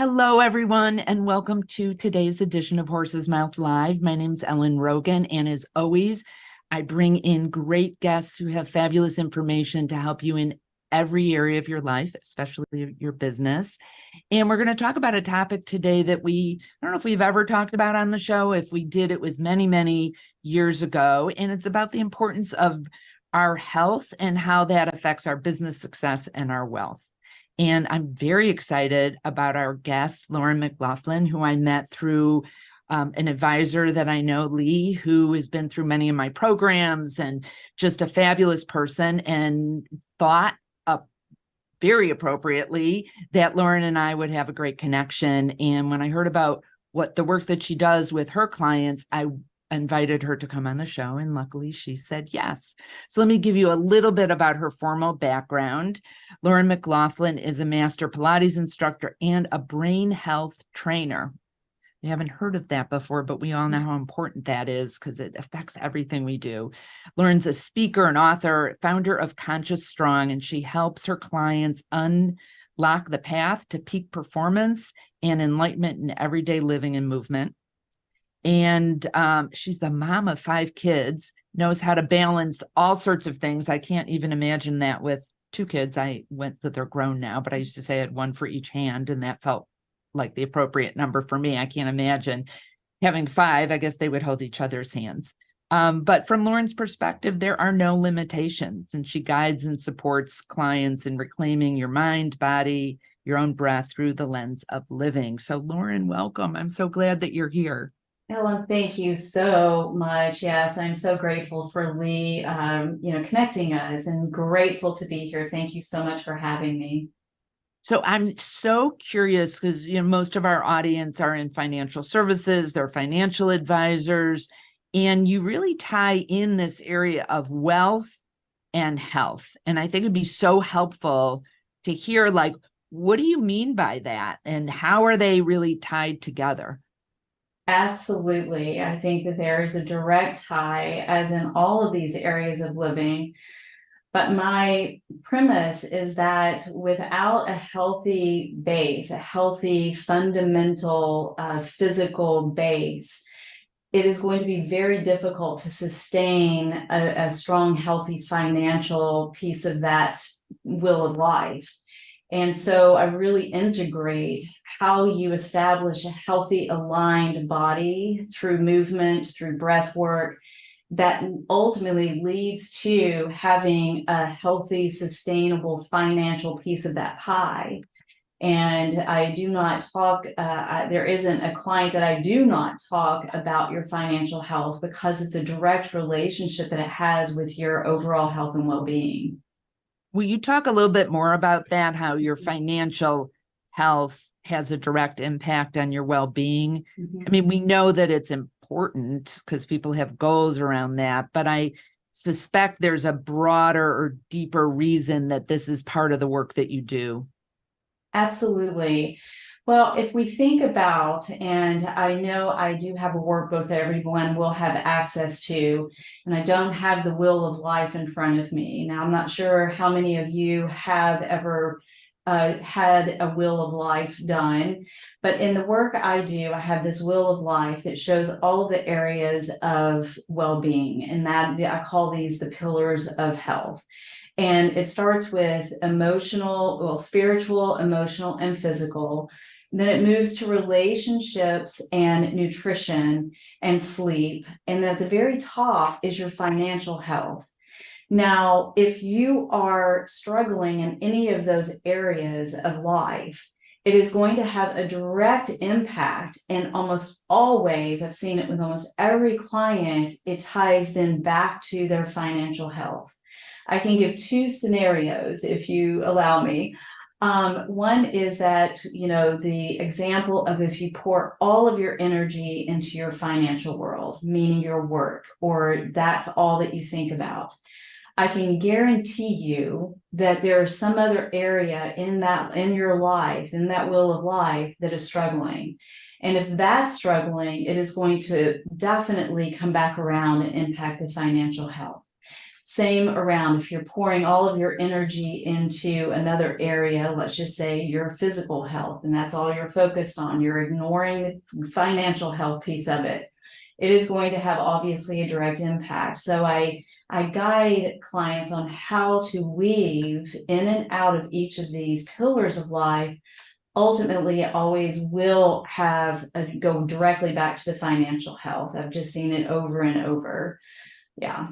Hello, everyone, and welcome to today's edition of Horse's Mouth Live. My name's Ellen Rogin, and as always, I bring in great guests who have fabulous information to help you in every area of your life, especially your business. And we're going to talk about a topic today that I don't know if we've ever talked about on the show. If we did, it was many, many years ago. And it's about the importance of our health and how that affects our business success and our wealth. And I'm very excited about our guest, Lauren McLaughlin, who I met through an advisor that I know, Lee, who has been through many of my programs and just a fabulous person, and thought very appropriately that Lauren and I would have a great connection. And when I heard about what the work that she does with her clients, I invited her to come on the show, and luckily she said yes. So let me give you a little bit about her formal background. Lauren McLaughlin is a master Pilates instructor and a brain health trainer. We haven't heard of that before, but we all know how important that is because it affects everything we do. Lauren's a speaker and author, founder of Conscious Strong, and she helps her clients unlock the path to peak performance and enlightenment in everyday living and movement. And she's the mom of 5 kids, knows how to balance all sorts of things. I can't even imagine that with 2 kids. I went that they're grown now, but I used to say I had 1 for each hand, and that felt like the appropriate number for me. I can't imagine having 5. I guess they would hold each other's hands. But from Lauren's perspective, there are no limitations, and she guides and supports clients in reclaiming your mind, body, your own breath through the lens of living. So Lauren, welcome. I'm so glad that you're here. Ellen, thank you so much. Yes, I'm so grateful for Lee, connecting us, and grateful to be here. Thank you so much for having me. So I'm so curious because most of our audience are in financial services, they're financial advisors, and you really tie in this area of wealth and health. And I think it'd be so helpful to hear, like, what do you mean by that, and how are they really tied together? Absolutely. I think that there is a direct tie, as in all of these areas of living. But my premise is that without a healthy base, a healthy fundamental physical base, it is going to be very difficult to sustain a strong, healthy financial piece of that will of life. And so I really integrate how you establish a healthy, aligned body through movement, through breath work, that ultimately leads to having a healthy, sustainable financial piece of that pie. And I do not talk, there isn't a client that I do not talk about your financial health because of the direct relationship that it has with your overall health and well-being. Will you talk a little bit more about that, how your financial health has a direct impact on your well-being? Mm-hmm. I mean, we know that it's important because people have goals around that, but I suspect there's a broader or deeper reason that this is part of the work that you do. Absolutely. Well, if we think about, and I know I do have a workbook that everyone will have access to, and I don't have the Wheel of Life in front of me. Now, I'm not sure how many of you have ever had a Wheel of Life done, but in the work I do, I have this Wheel of Life that shows all of the areas of well-being, and that I call these the pillars of health. And it starts with spiritual, emotional, and physical. Then it moves to relationships and nutrition and sleep. And at the very top is your financial health. Now, if you are struggling in any of those areas of life, it is going to have a direct impact. And almost always, I've seen it with almost every client, it ties them back to their financial health. I can give 2 scenarios if you allow me. One is that, the example of if you pour all of your energy into your financial world, meaning your work, or that's all that you think about. I can guarantee you that there's some other area in your life, in that wheel of life, that is struggling. And if that's struggling, it is going to definitely come back around and impact the financial health. Same around if you're pouring all of your energy into another area, let's just say your physical health, and that's all you're focused on, you're ignoring the financial health piece of it. It is going to have obviously a direct impact. So I guide clients on how to weave in and out of each of these pillars of life. Ultimately, it always will go directly back to the financial health. I've just seen it over and over. Yeah.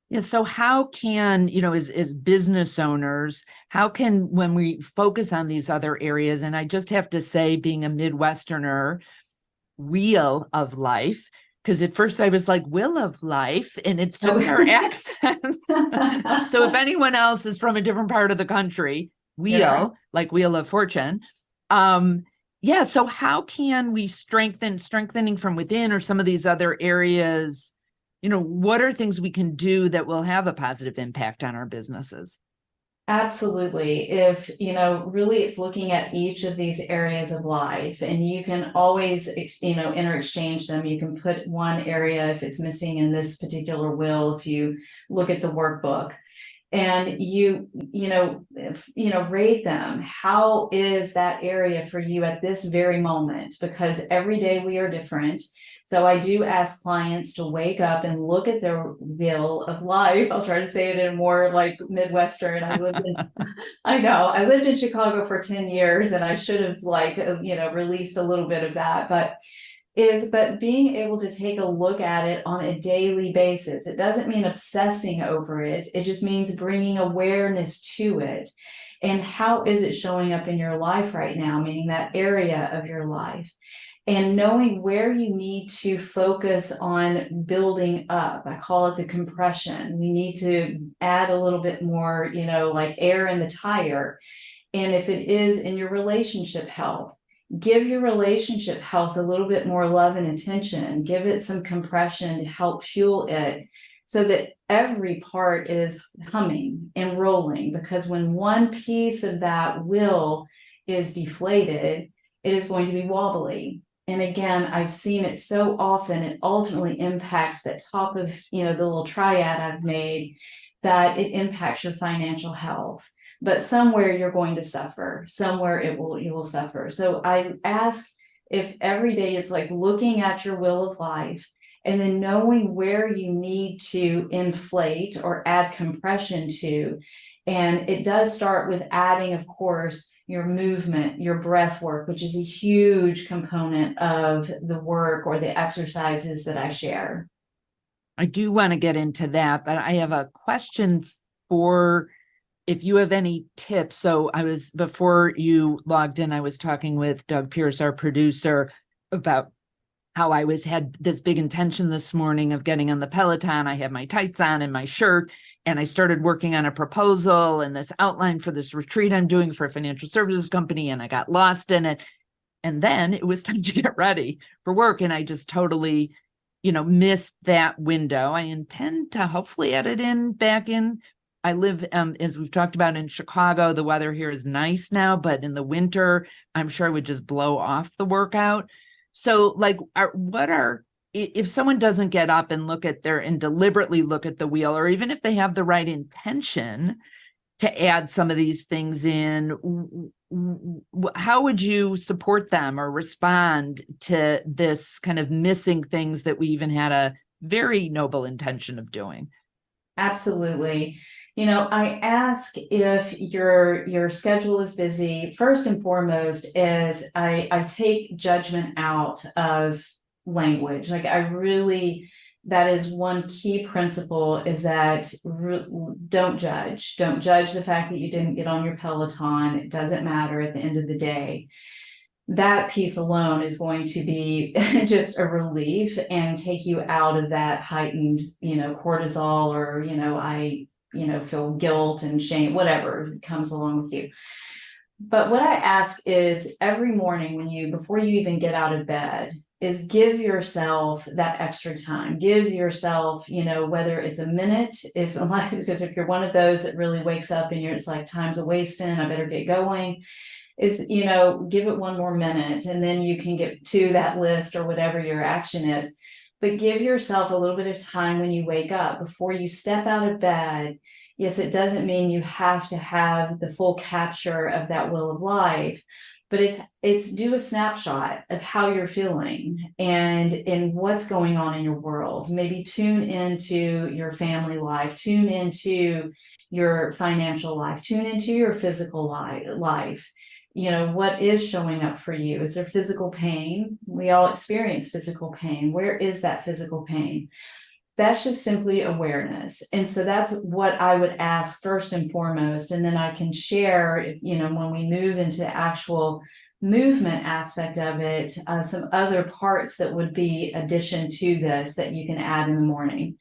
Yeah. So how can, as business owners, how can, when we focus on these other areas, and I just have to say, being a Midwesterner, wheel of life, because at first I was like, will of life, and it's just our accents. So if anyone else is from a different part of the country, wheel, right. like Wheel of Fortune. Yeah. So how can we strengthening from within, or some of these other areas? What are things we can do that will have a positive impact on our businesses? Absolutely. If, really it's looking at each of these areas of life, and you can always, interchange them. You can put one area if it's missing in this particular will, if you look at the workbook, and rate them. How is that area for you at this very moment? Because every day we are different. So I do ask clients to wake up and look at their wheel of life. I'll try to say it in more like Midwestern. I know I lived in Chicago for 10 years, and I should have released a little bit of that, but being able to take a look at it on a daily basis. It doesn't mean obsessing over it. It just means bringing awareness to it. And how is it showing up in your life right now, meaning that area of your life? And knowing where you need to focus on building up. I call it the compression. We need to add a little bit more, like air in the tire. And if it is in your relationship health, give your relationship health a little bit more love and attention. Give it some compression to help fuel it, so that every part is humming and rolling. Because when one piece of that will is deflated, it is going to be wobbly. And again, I've seen it so often, it ultimately impacts that top of, the little triad I've made, that it impacts your financial health. But somewhere you're going to suffer, somewhere you will suffer. So I ask if every day it's like looking at your will of life, and then knowing where you need to inflate or add compression to. And it does start with adding, of course, your movement, your breath work, which is a huge component of the work or the exercises that I share. I do want to get into that, but I have a question for if you have any tips. So before you logged in, I was talking with Doug Pierce, our producer, about how I had this big intention this morning of getting on the Peloton. I had my tights on and my shirt, and I started working on a proposal and this outline for this retreat I'm doing for a financial services company, and I got lost in it. And then it was time to get ready for work, and I just totally, missed that window. I intend to hopefully edit back in. I live, as we've talked about, in Chicago. The weather here is nice now, but in the winter, I'm sure I would just blow off the workout. So if someone doesn't get up and deliberately look at the wheel, or even if they have the right intention to add some of these things in, how would you support them or respond to this kind of missing things that we even had a very noble intention of doing? Absolutely. I ask if your schedule is busy. First and foremost is I take judgment out of language. Like that is one key principle, is that don't judge. Don't judge the fact that you didn't get on your Peloton. It doesn't matter at the end of the day. That piece alone is going to be just a relief and take you out of that heightened, cortisol, or, I feel guilt and shame, whatever comes along with you. But what I ask is every morning before you even get out of bed, is give yourself that extra time. Give yourself, whether it's a minute, because if you're one of those that really wakes up and it's like, time's a wasting, I better get going, is, give it one more minute, and then you can get to that list or whatever your action is. but give yourself a little bit of time when you wake up before you step out of bed. Yes, it doesn't mean you have to have the full capture of that will of life, but it's do a snapshot of how you're feeling and in what's going on in your world. Maybe tune into your family life, tune into your financial life, tune into your physical life. What is showing up for you? Is there physical pain? We all experience physical pain. Where is that physical pain? That's just simply awareness. And so that's what I would ask first and foremost. And then I can share, when we move into the actual movement aspect of it, some other parts that would be addition to this that you can add in the morning.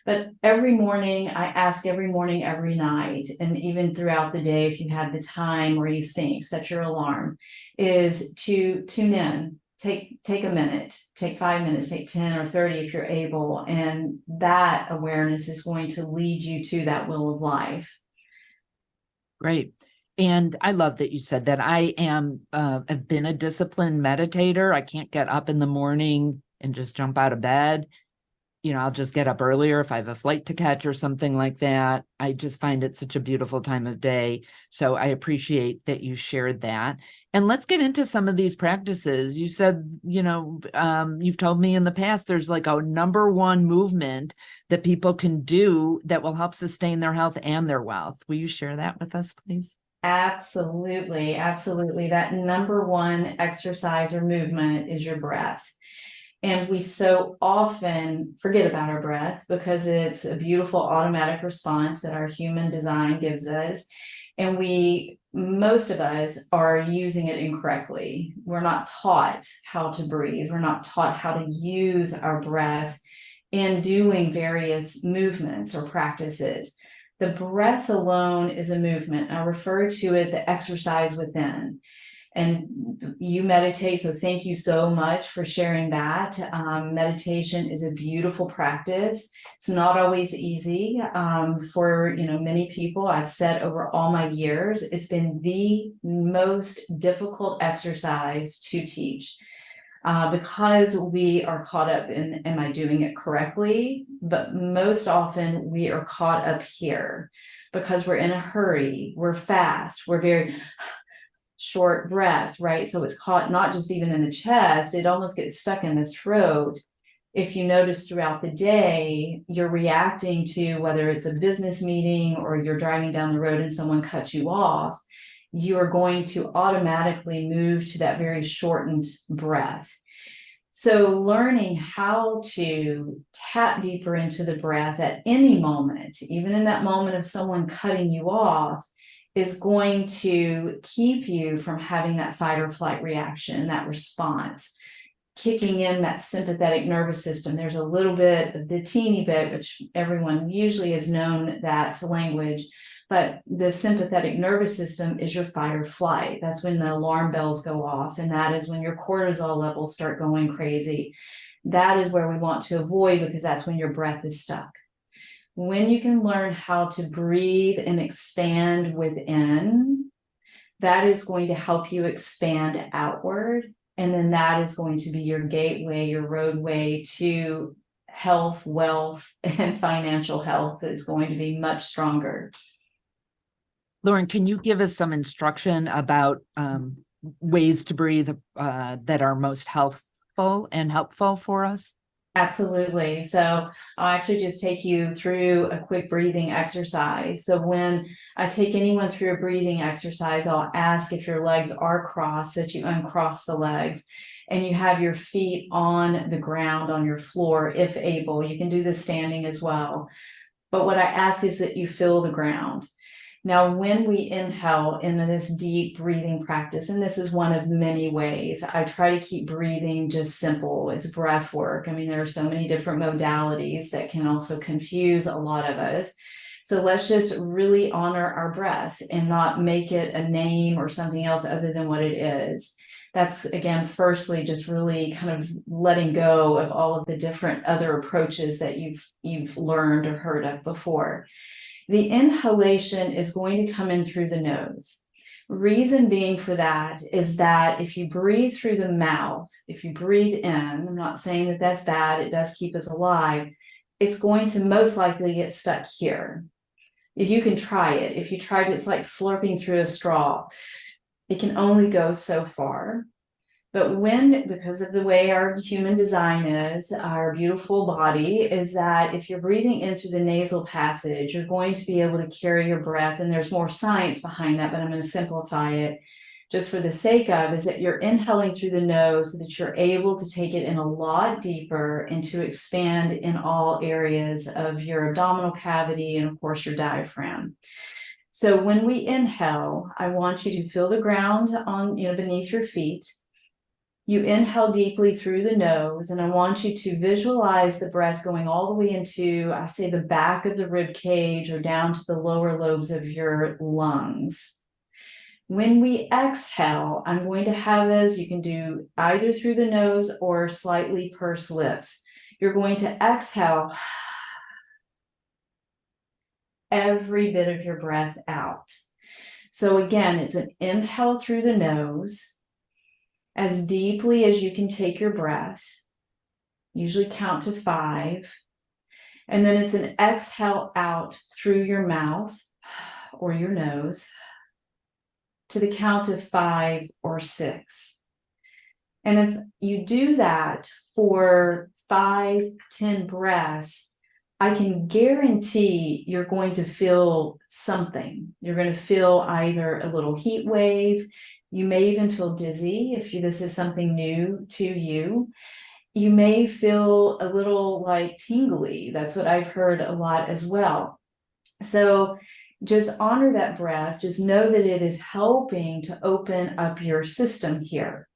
But every morning, I ask every morning, every night, and even throughout the day, if you have the time or you think, set your alarm, is to tune in. Take a minute, take 5 minutes, take 10 or 30 if you're able. And that awareness is going to lead you to that will of life. Great. And I love that you said that. I have been a disciplined meditator. I can't get up in the morning and just jump out of bed. I'll just get up earlier if I have a flight to catch or something like that. I just find it such a beautiful time of day. So I appreciate that you shared that. And let's get into some of these practices. You said, you've told me in the past, there's like a number one movement that people can do that will help sustain their health and their wealth. Will you share that with us, please? Absolutely. Absolutely. That number one exercise or movement is your breath. And we so often forget about our breath because it's a beautiful automatic response that our human design gives us. And most of us are using it incorrectly. We're not taught how to breathe. We're not taught how to use our breath in doing various movements or practices. The breath alone is a movement. I refer to it the exercise within. And you meditate, so thank you so much for sharing that. Meditation is a beautiful practice. It's not always easy for many people. I've said over all my years, it's been the most difficult exercise to teach because we are caught up in, am I doing it correctly? But most often we are caught up here because we're in a hurry, we're fast, we're very short breath, right? So it's caught not just even in the chest, it almost gets stuck in the throat. If you notice throughout the day, you're reacting to whether it's a business meeting or you're driving down the road and someone cuts you off, you're going to automatically move to that very shortened breath. So learning how to tap deeper into the breath at any moment, even in that moment of someone cutting you off, is going to keep you from having that fight or flight reaction, that response, kicking in that sympathetic nervous system. There's a little bit of the teeny bit, which everyone usually has known that language, but the sympathetic nervous system is your fight or flight. That's when the alarm bells go off, and that is when your cortisol levels start going crazy. That is where we want to avoid because that's when your breath is stuck. When you can learn how to breathe and expand within, that is going to help you expand outward. And then that is going to be your gateway, your roadway to health, wealth, and financial health is going to be much stronger. Lauren, can you give us some instruction about ways to breathe that are most healthful and helpful for us? Absolutely. So I'll actually just take you through a quick breathing exercise. So when I take anyone through a breathing exercise, I'll ask if your legs are crossed, that you uncross the legs and you have your feet on the ground, on your floor, if able. You can do this standing as well. But what I ask is that you feel the ground. Now, when we inhale into this deep breathing practice, and this is one of many ways, I try to keep breathing just simple. It's breath work. I mean, there are so many different modalities that can also confuse a lot of us. So let's just really honor our breath and not make it a name or something else other than what it is. That's, again, firstly, just really kind of letting go of all of the different other approaches that you've learned or heard of before. The inhalation is going to come in through the nose. Reason being for that is that if you breathe through the mouth, if you breathe in, I'm not saying that that's bad, it does keep us alive, it's going to most likely get stuck here. If you can try it, if you tried it, it's like slurping through a straw. It can only go so far. But because of the way our human design is, our beautiful body, is that if you're breathing in through the nasal passage, you're going to be able to carry your breath. And there's more science behind that, but I'm going to simplify it just for the sake of, is that you're inhaling through the nose so that you're able to take it in a lot deeper and to expand in all areas of your abdominal cavity and, of course, your diaphragm. So when we inhale, I want you to feel the ground on, beneath your feet. You inhale deeply through the nose, and I want you to visualize the breath going all the way into, I say, the back of the rib cage or down to the lower lobes of your lungs. When we exhale, I'm going to have us, you can do either through the nose or slightly pursed lips. You're going to exhale every bit of your breath out. So again, it's an inhale through the nose, as deeply as you can take your breath, usually count to 5. And then it's an exhale out through your mouth or your nose to the count of 5 or 6. And if you do that for 5, 10 breaths, I can guarantee you're going to feel something. You're going to feel either a little heat wave. You may even feel dizzy if this is something new to you. You may feel a little like tingly. That's what I've heard a lot as well. So just honor that breath. Just know that it is helping to open up your system here.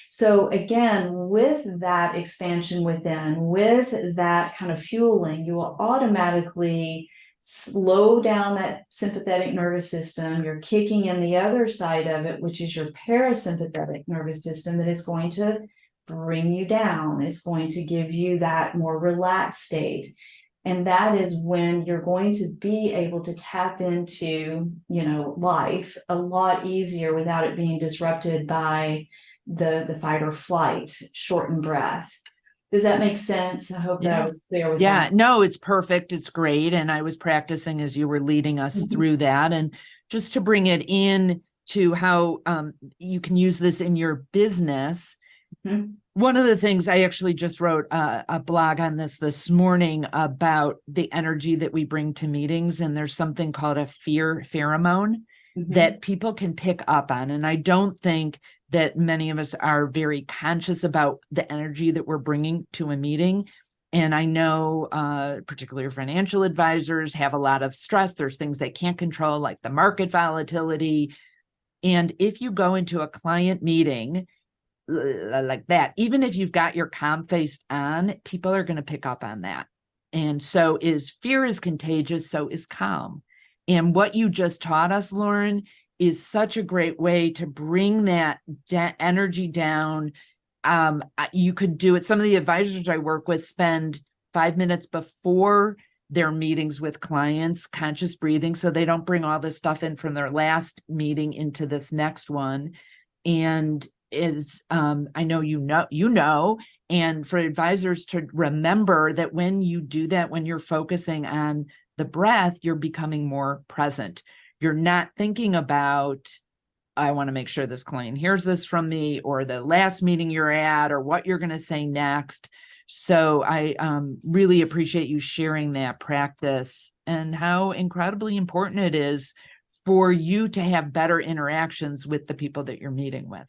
So again, with that expansion within, with that kind of fueling, you will automatically slow down that sympathetic nervous system. You're kicking in the other side of it, which is your parasympathetic nervous system, that is going to bring you down. It's going to give you that more relaxed state. And that is when you're going to be able to tap into, life a lot easier without it being disrupted by the fight or flight, shortened breath. Does that make sense? I hope that I was clear with that. No, it's perfect. It's great. And I was practicing as you were leading us through that. And just to bring it in to how you can use this in your business. One of the things, I actually just wrote a blog on this morning about the energy that we bring to meetings. And there's something called a fear pheromone that people can pick up on. And I don't think that many of us are very conscious about the energy that we're bringing to a meeting. And I know particularly financial advisors have a lot of stress. There's things they can't control, like the market volatility. And if you go into a client meeting like that, even if you've got your calm face on, people are going to pick up on that. And so fear is contagious, so is calm. And what you just taught us, Lauren, is such a great way to bring that energy down. You could do it. Some of the advisors I work with spend 5 minutes before their meetings with clients, conscious breathing, so they don't bring all this stuff in from their last meeting into this next one. And I know you know, and for advisors to remember that when you do that, when you're focusing on the breath, you're becoming more present. You're not thinking about, I want to make sure this client hears this from me, or the last meeting you're at, or what you're going to say next. So I really appreciate you sharing that practice and how incredibly important it is for you to have better interactions with the people that you're meeting with.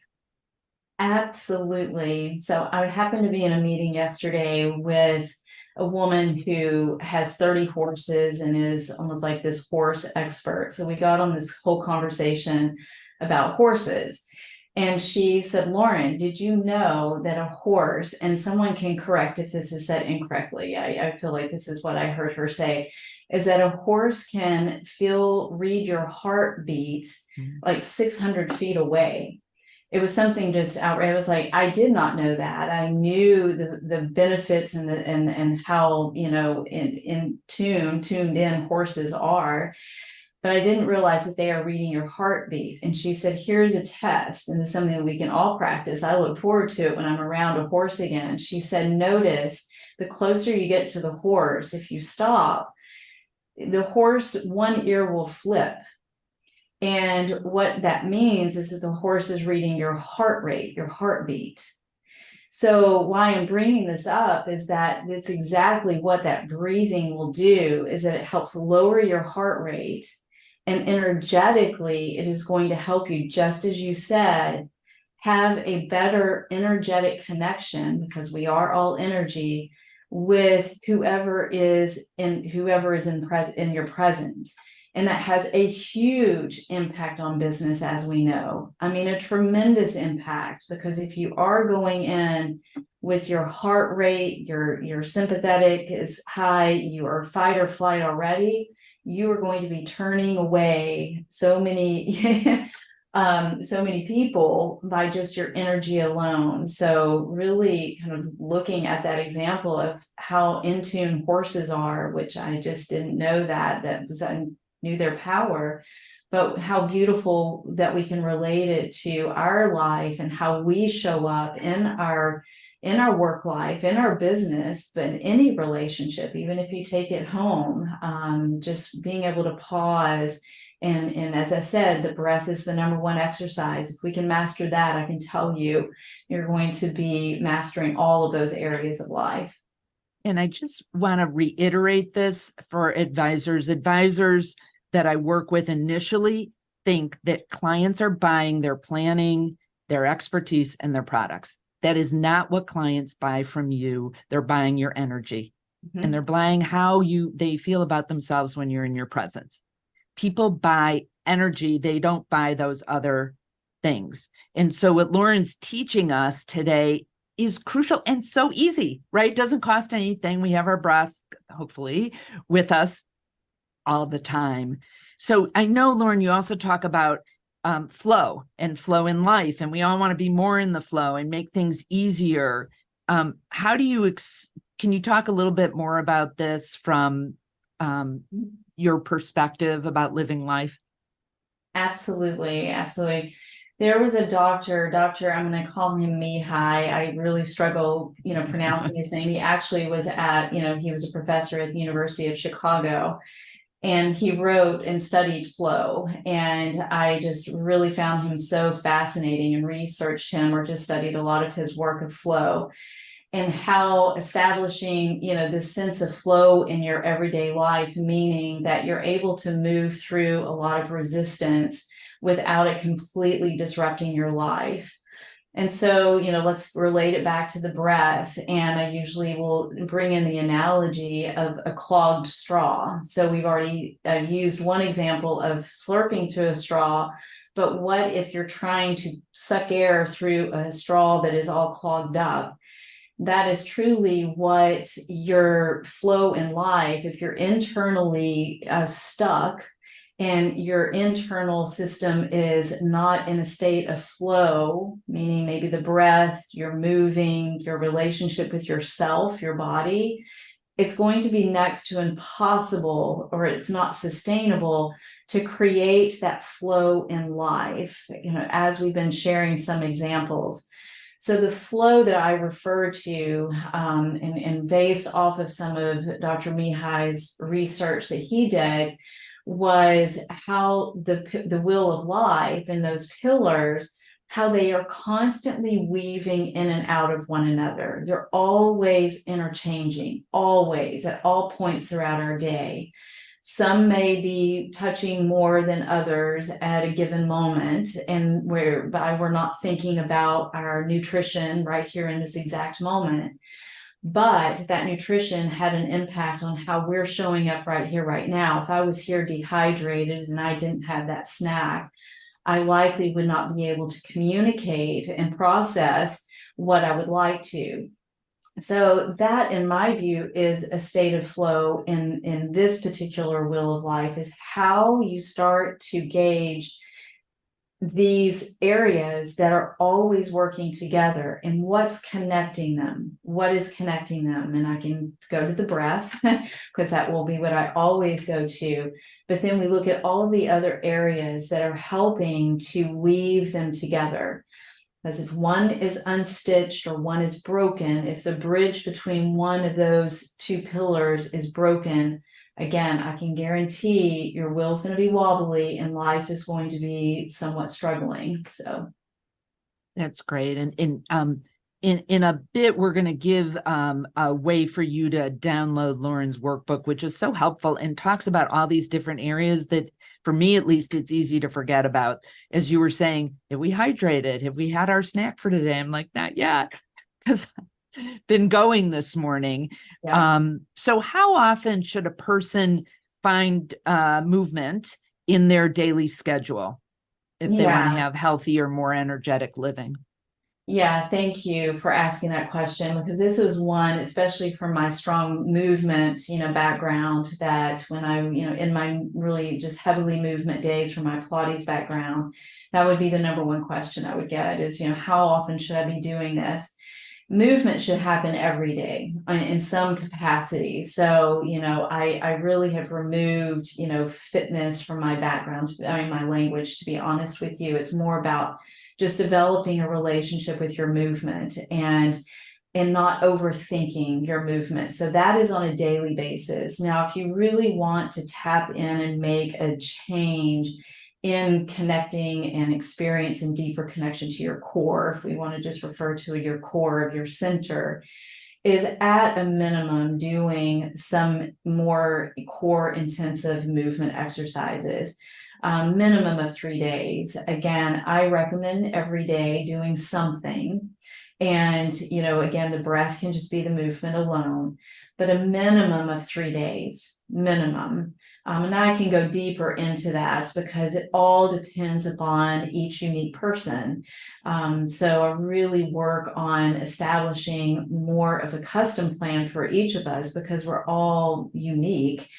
Absolutely. So I happened to be in a meeting yesterday with a woman who has 30 horses and is almost like this horse expert. So we got on this whole conversation about horses. And she said, Lauren, did you know that a horse, and someone can correct if this is said incorrectly, I feel like this is what I heard her say, is that a horse can read your heartbeat like 600 feet away. It was something just outrageous. I was like, I did not know that. I knew the benefits and how, tuned in horses are. but I didn't realize that they are reading your heartbeat. And she said, here's a test, and it's something that we can all practice. I look forward to it when I'm around a horse again. She said, notice the closer you get to the horse, if you stop, the horse, one ear will flip. And what that means is that the horse is reading your heart rate, your heartbeat. So why I'm bringing this up is that it's exactly what that breathing will do, is that it helps lower your heart rate, and energetically it is going to help you, just as you said, have a better energetic connection, because we are all energy, with whoever is in your presence. And that has a huge impact on business, as we know. I mean, a tremendous impact, because if you are going in with your heart rate, your sympathetic is high, you are fight or flight already, you are going to be turning away so many so many people by just your energy alone. So really kind of looking at that example of how in tune horses are, which I just didn't know that was knew their power, but how beautiful that we can relate it to our life and how we show up in our work life, in our business, but in any relationship, even if you take it home, just being able to pause. And as I said, the breath is the number one exercise. If we can master that, I can tell you, you're going to be mastering all of those areas of life. And I just want to reiterate this for advisors. Advisors that I work with initially think that clients are buying their planning, their expertise, and their products. That is not what clients buy from you. They're buying your energy, and they're buying how they feel about themselves when you're in your presence. People buy energy. They don't buy those other things. And so what Lauren's teaching us today is crucial and so easy, right? Doesn't cost anything. We have our breath, hopefully, with us all the time. So I know, Lauren, you also talk about flow and flow in life, and we all want to be more in the flow and make things easier. How do you, can you talk a little bit more about this from your perspective about living life? Absolutely. Absolutely. There was a doctor, I'm going to call him Mihai. I really struggle, pronouncing his name. He actually was he was a professor at the University of Chicago, and he wrote and studied flow. And I just really found him so fascinating and researched him, or just studied a lot of his work of flow, and how establishing, this sense of flow in your everyday life, meaning that you're able to move through a lot of resistance without it completely disrupting your life. And so, let's relate it back to the breath. And I usually will bring in the analogy of a clogged straw. So I've used one example of slurping through a straw, but what if you're trying to suck air through a straw that is all clogged up? That is truly what your flow in life, if you're internally stuck, and your internal system is not in a state of flow, meaning maybe the breath, you're moving, your relationship with yourself, your body, it's going to be next to impossible, or it's not sustainable to create that flow in life, as we've been sharing some examples. So the flow that I refer to, and based off of some of Dr. Mihai's research that he did, was how the wheel of life and those pillars, how they are constantly weaving in and out of one another. They're always interchanging, always, at all points throughout our day. Some may be touching more than others at a given moment, and whereby we're not thinking about our nutrition right here in this exact moment. But that nutrition had an impact on how we're showing up right here, right now. If I was here dehydrated and I didn't have that snack, I likely would not be able to communicate and process what I would like to. So that, in my view, is a state of flow in this particular wheel of life, is how you start to gauge these areas that are always working together, and what's connecting them. What is connecting them? And I can go to the breath because that will be what I always go to. But then we look at all of the other areas that are helping to weave them together. Because if one is unstitched or one is broken, if the bridge between one of those two pillars is broken, again, I can guarantee your will's going to be wobbly and life is going to be somewhat struggling. So That's great. And in a bit, we're going to give a way for you to download Lauren's workbook, which is so helpful and talks about all these different areas that, for me at least, it's easy to forget about. As you were saying, have we hydrated? Have we had our snack for today? I'm like, not yet, because I've been going this morning. yeah. So how often should a person find movement in their daily schedule if they want to Yeah. have healthier, more energetic living? Yeah, thank you for asking that question, because this is one, especially from my strong movement, background, that when I, in my really just heavily movement days from my Pilates background, that would be the number one question I would get is, how often should I be doing this? Movement should happen every day in some capacity. So, I really have removed, fitness from my background, my language, to be honest with you. It's more about just developing a relationship with your movement and not overthinking your movement. So that is on a daily basis. Now, if you really want to tap in and make a change in connecting and experiencing deeper connection to your core, if we want to just refer to your core of your center, is at a minimum doing some more core intensive movement exercises. Minimum of 3 days. Again, I recommend every day doing something. And, again, the breath can just be the movement alone, but a minimum of 3 days, minimum. And I can go deeper into that because it all depends upon each unique person. So I really work on establishing more of a custom plan for each of us because we're all unique.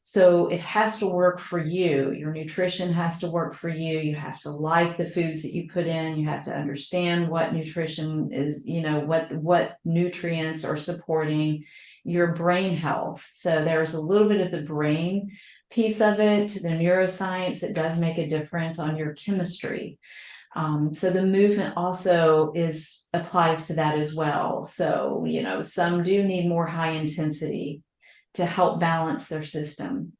So it has to work for you. Your nutrition has to work for you. You have to like the foods that you put in. You have to understand what nutrition is, what nutrients are supporting your brain health. So there's a little bit of the brain piece of it, the neuroscience that does make a difference on your chemistry. So the movement also applies to that as well. So, some do need more high intensity to help balance their system.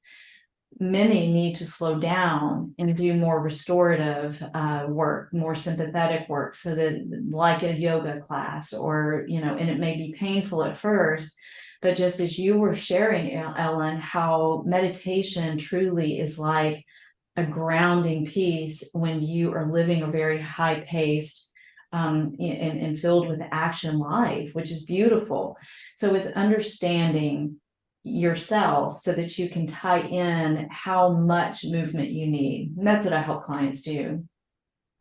Many need to slow down and do more restorative work, more sympathetic work, so that, like a yoga class, or, and it may be painful at first, but just as you were sharing, Ellen, how meditation truly is like a grounding piece when you are living a very high paced and filled with action life, which is beautiful. So it's understanding yourself so that you can tie in how much movement you need. And that's what I help clients do.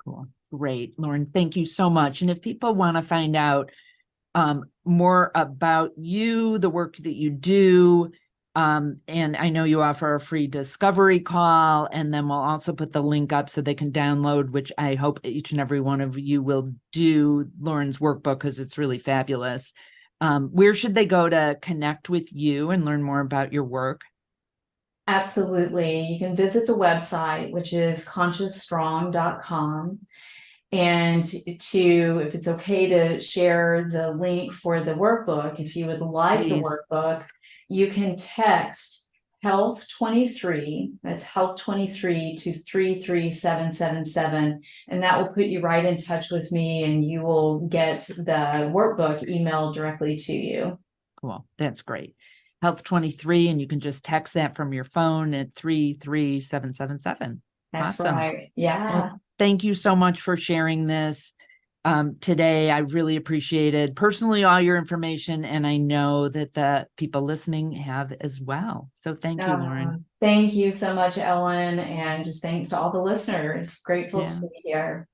Cool. Great, Lauren. Thank you so much. And if people want to find out more about you, the work that you do, and I know you offer a free discovery call, and then we'll also put the link up so they can download, which I hope each and every one of you will do, Lauren's workbook, because it's really fabulous. Where should they go to connect with you and learn more about your work? Absolutely. You can visit the website, which is consciousstrong.com. And if it's okay to share the link for the workbook, if you would like the Please. workbook, you can text health 23, that's health 23 to 33777. And that will put you right in touch with me, and you will get the workbook emailed directly to you. Cool. That's great. Health 23, and you can just text that from your phone at 33777. That's Awesome. right. Yeah. Well, thank you so much for sharing this today. I really appreciated personally all your information, and I know that the people listening have as well. So thank you, Lauren. Thank you so much, Ellen, and just thanks to all the listeners. Grateful Yeah. to be here.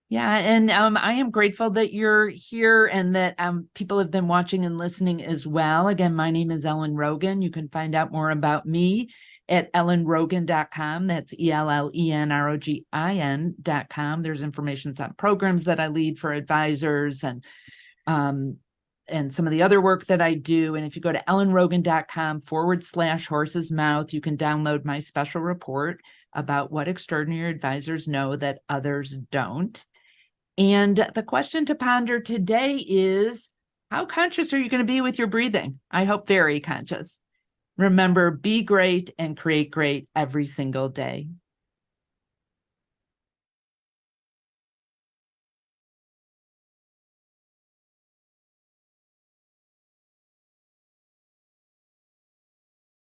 Yeah, and I am grateful that you're here and that people have been watching and listening as well. Again, my name is Ellen Rogin. You can find out more about me at ellenrogin.com. That's ELLENROGIN.com. There's information on programs that I lead for advisors um, and some of the other work that I do. And if you go to ellenrogin.com/horse's mouth, you can download my special report about what extraordinary advisors know that others don't. And the question to ponder today is, how conscious are you going to be with your breathing? I hope very conscious. Remember, be great and create great every single day.